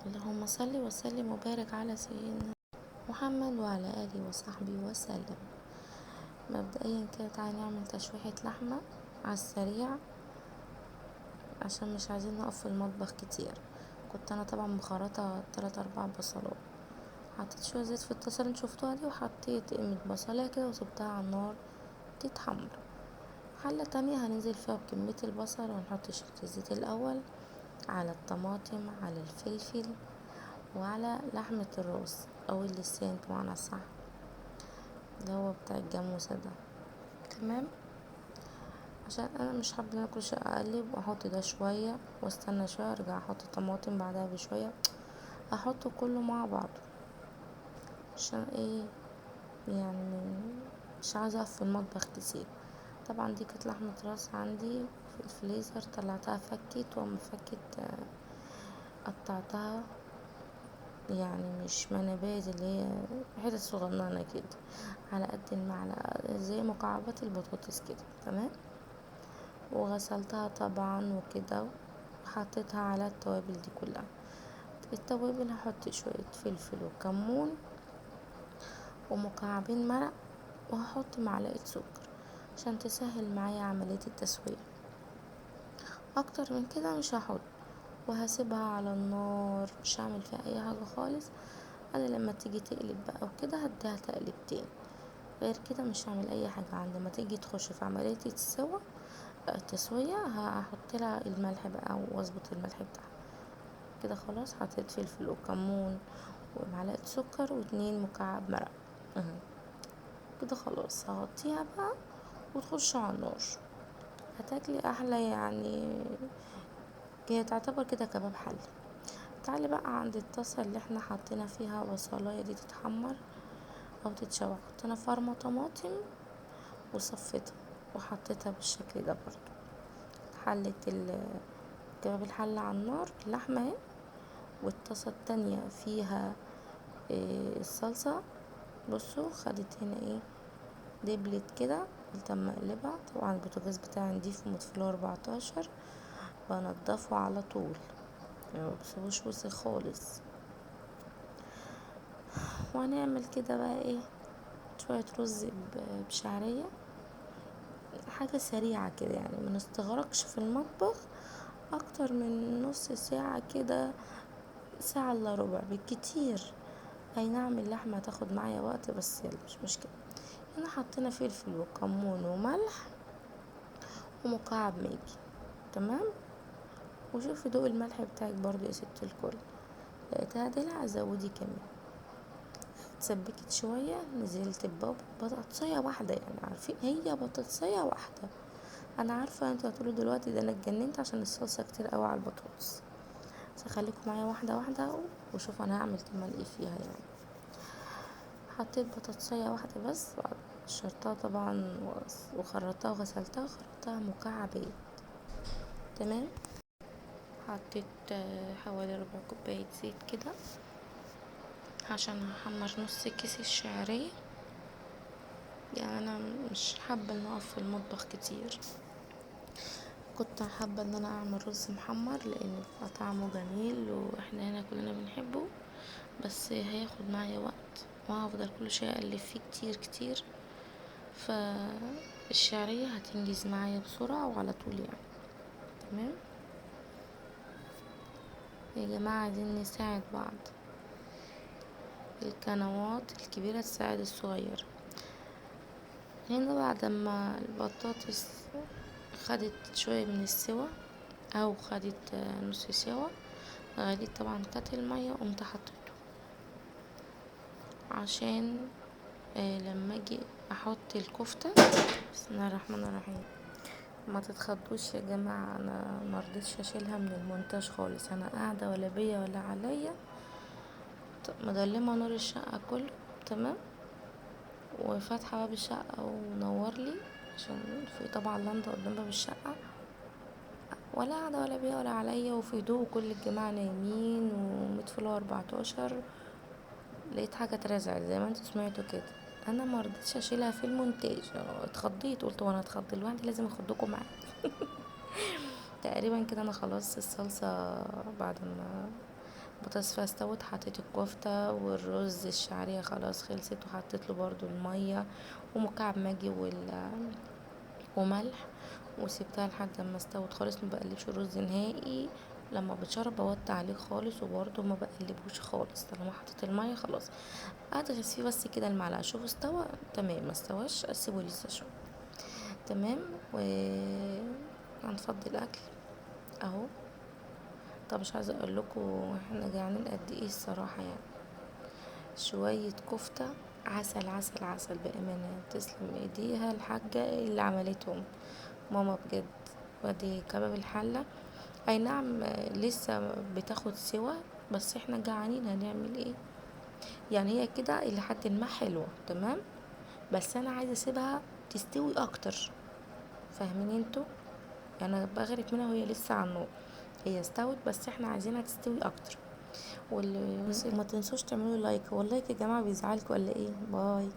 اللهم صل وسلم وبارك على سيدنا محمد وعلى آله وصحبه وسلم. مبدئيا كده تعالى نعمل تشويحة لحمة على السريع عشان مش عايزين نقف في المطبخ كتير. كنت انا طبعا مخرطة 3-4 بصلات، حطيت شوية زيت في الطاسة اللي انتوا شفتوها دي، وحطيت قيمة بصلاية كده وسبتها على النار تتحمر. حلة تانية هننزل فيها بكمية البصل، ونحط شوية الزيت الأول على الطماطم، على الفلفل، وعلى لحمة الراس أو اللسان بمعنى صح، اللي هو بتاع الجاموسة ده. تمام، عشان انا مش حابة ان أنا كل شوية اقلب واحط ده شوية واستنى شوية ارجع احط طماطم بعدها بشوية، احطه كله مع بعضه. عشان ايه؟ يعني مش عايزة اقف في المطبخ كتير. طبعا دي كانت لحمة راس عندي في الفريزر، طلعتها فكت، وما فكت قطعتها، يعني مش منابات، اللي هي حتت صغننة كده على قد المعلقة زي مكعبات البطاطس كده. تمام، وغسلتها طبعا وكده، وحطيتها على التوابل دي كلها. التوابل هحط شوية فلفل وكمون ومكعبين مرق، وهحط معلقة سكر عشان تسهل معايا عملية التسوية. اكتر من كده مش هحط، وهسيبها على النار، مش هعمل فيها اي حاجة خالص. انا لما تيجي تقلب بقى وكده هديها تقلبتين، غير كده مش هعمل اي حاجة. عندما تيجي تخش في عملية التسوية هحط لها الملح بقى واظبط الملح بتاعها كده. خلاص حطيت فلفل وكمون ومعلقة سكر و2 مكعب مرق. كده خلاص هغطيها بقى وتخش على النار، هتاكلي احلى يعني. هي تعتبر كده كباب حل. تعالي بقى عند الطاسة اللي احنا حطينا فيها بصلاية دي تتحمر او تتشوح. حطينا فرمة طماطم وصفيتها وحطيتها بالشكل ده برضو. حلة كباب الحلة على النار، اللحمة اهي، والطاسة التانية فيها الصلصة. بصوا خدت هنا ايه، دبلت كده. قلت اما اقلبها، طبعا البوتاجاز بتاعي نضيف ومطفيله 14، بنضفه على طول يعني مبسيبوش وسخ خالص. وهنعمل كده بقى ايه، شوية رز بشعرية، حاجة سريعة كده يعني، منستغرقش في المطبخ اكتر من نص ساعة كده، ساعة الا ربع بالكتير. اي نعم اللحمة هتاخد معايا وقت، بس يلا مش مشكلة. هنا حطينا فلفل وكمون وملح ومكعب ماجي. تمام، وشوفي دوق الملح بتاعك برضو يا ست الكل، لقيتها دلع زودي كمان. اتسبكت شوية، نزلت ببطاطسية واحدة، يعني عارفين هي بطاطسية واحدة. انا عارفة انتوا هتقولوا دلوقتي ده انا اتجننت عشان الصلصة كتير قوي على البطاطس، بس خليكم معايا واحدة واحدة وشوفوا انا هعمل كمان ايه فيها يعني. حطيت بطاطسية واحدة بس، قشرتها طبعا وخرطتها وغسلتها، خرطتها مكعبات. تمام، حطيت حوالي ربع كوباية زيت كده عشان هحمر نص كيس الشعرية. يعني انا مش حابة ان اقف في المطبخ كتير، كنت حابة ان انا اعمل رز محمر لان بيبقى طعمه جميل واحنا هنا كلنا بنحبه، بس هياخد معايا وقت وهفضل كل شوية اقلب فيه كتير كتير، فالشعرية هتنجز معايا بسرعة وعلى طول يعني. تمام يا جماعة، عايزين نساعد بعض، القنوات الكبيرة تساعد الصغير. هنا بعد ما البطاطس خدت شوية من السوا او خدت نص سوا، غليت طبعا كتل المية قمت حطيته عشان لما اجي احط الكفتة. بسم الله الرحمن الرحيم. ما تتخضوش يا جماعة، انا مرضتش اشيلها من المونتاج خالص، انا قاعدة ولا بيا ولا عليا، مضلمة نور الشقة كله. تمام، وفاتحة باب الشقة ونور لي عشان في طبعا لندا قدام باب الشقة، ولا قاعدة ولا بيا ولا عليا، وفي هدوء وكل الجماعة نايمين ومتفلو 14. لقيت حاجة اترزعت زي ما انتوا سمعتوا كده، انا مرضتش اشيلها في المونتاج، اتخضيت قلت وانا اتخض لوحدي لازم اخدكم معايا. تقريبا كده انا خلاص الصلصة بعد ما البطاطس فيها استوت، حطيت الكفتة والرز الشعرية خلاص خلصت، وحطيت له برضو المية ومكعب ماجي وملح، وسيبتها لحد ما استوت خالص. ما بقلبش الرز نهائي، لما بتشرب بوطي عليه خالص، وبرضه ما بقلبوش خالص. طالما حطيت المية خلاص ادغس فيه بس كده المعلقه، شوف استوى تمام، ما استواش اسيبه لسه شويه. تمام. و هنفضي الاكل اهو. طب مش عايزه اقول لكم احنا جعانين قد ايه الصراحه يعني. شويه كفته عسل عسل عسل بامانه، تسلم ايديها الحاجه اللي عملتهم، ماما بجد. ودي كباب الحله، اي نعم لسه بتاخد سوا، بس احنا جعانين هنعمل ايه يعني. هي كده الى حد ما حلوه تمام، بس انا عايزه اسيبها تستوي اكتر، فاهمين انتوا؟ يعني انا بغرف منها وهي لسه على النار، هي استوت بس احنا عايزينها تستوي اكتر. وما تنسوش تعملوا لايك، واللايك يا جماعه بيزعلكوا ولا ايه؟ باي.